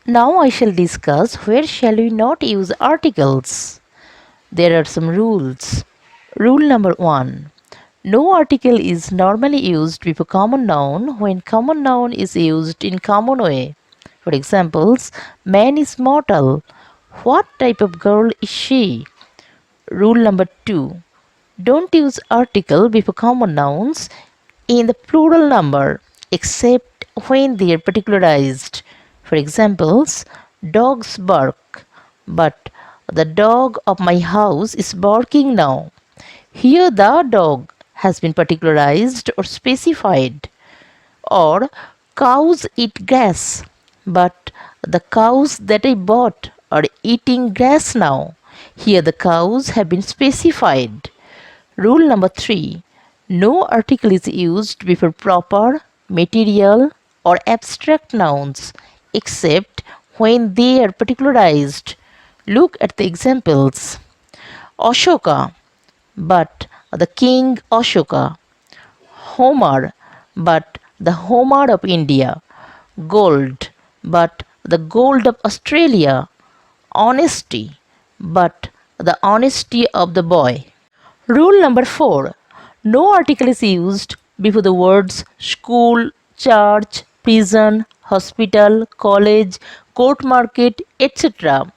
Now I shall discuss where shall we not use articles. There are some rules. Rule number 1. No article is normally used before common noun when common noun is used in common way. For examples, man is mortal. What type of girl is she? Rule number 2. Don't use article before common nouns in the plural number except when they are particularized. For examples, dogs bark, but the dog of my house is barking now. Here the dog has been particularized or specified. Or cows eat grass, but the cows that I bought are eating grass now. Here the cows have been specified. Rule number 3. No article is used before proper, material, or abstract nouns except when they are particularized. Look at the examples. Ashoka, but the king Ashoka. Homer, but the Homer of India. Gold, but the gold of Australia. Honesty, but the honesty of the boy. Rule number 4. No article is used before the words school, church, prison, hospital, college, court market, etc.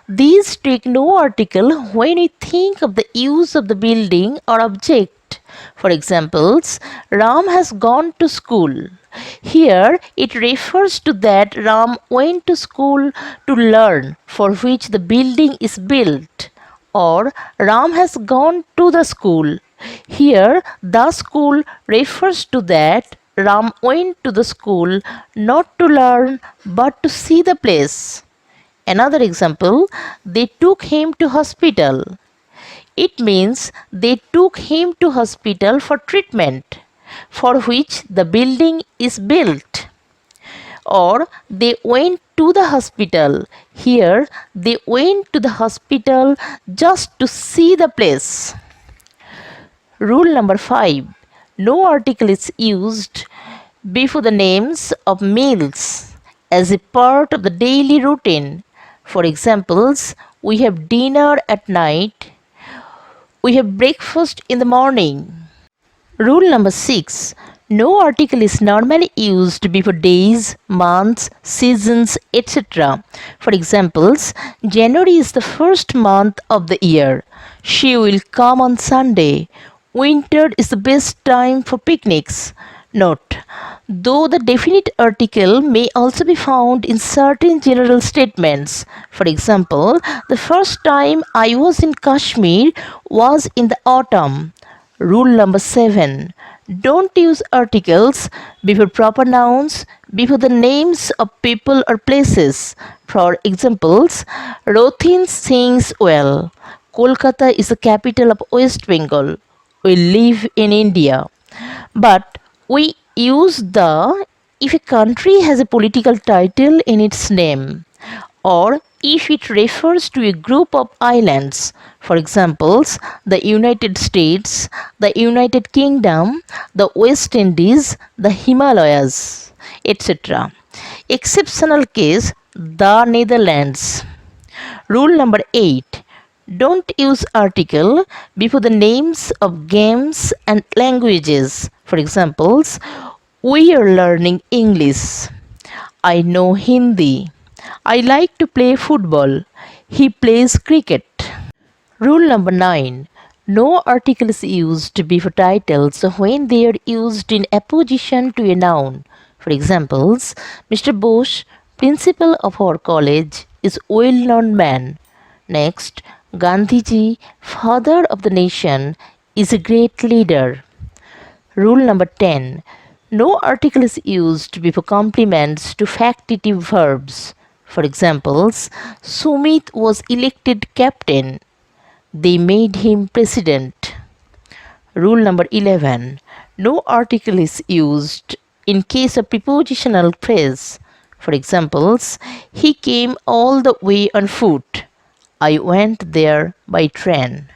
These take no article when we think of the use of the building or object. For examples, Ram has gone to school. Here it refers to that Ram went to school to learn, for which the building is built. Or Ram has gone to the school. Here the school refers to that Ram went to the school not to learn but to see the place. Another example, they took him to hospital. It means they took him to hospital for treatment, for which the building is built. Or they went to the hospital. Here they went to the hospital just to see the place. Rule number 5. No article is used before the names of meals as a part of the daily routine. For examples, we have dinner at night, we have breakfast in the morning. Rule number 6. No article is normally used before days, months, seasons, etc. For examples, January is the first month of the year. She will come on Sunday. Winter is the best time for picnics. Note, though the definite article may also be found in certain general statements. For example, the first time I was in Kashmir was in the autumn. Rule number 7. Don't use articles before proper nouns, before the names of people or places. For examples, Rothin sings well. Kolkata is the capital of West Bengal. We live in India. But we use the if a country has a political title in its name, or if it refers to a group of islands. For examples, the United States, the United Kingdom, the West Indies, the Himalayas, etc. Exceptional case, the Netherlands. Rule number 8. Don't use article before the names of games and languages. For examples, we are learning English. I know Hindi. I like to play football. He plays cricket. Rule number 9. No article is used before titles when they are used in apposition to a noun. For examples, Mr. Bose, principal of our college, is a well-known man. Next, Gandhiji, father of the nation, is a great leader. Rule number 10. No article is used before complements to factitive verbs. For examples, Sumit was elected captain. They made him president. Rule number 11. No article is used in case of prepositional phrase. For examples, he came all the way on foot. I went there by train.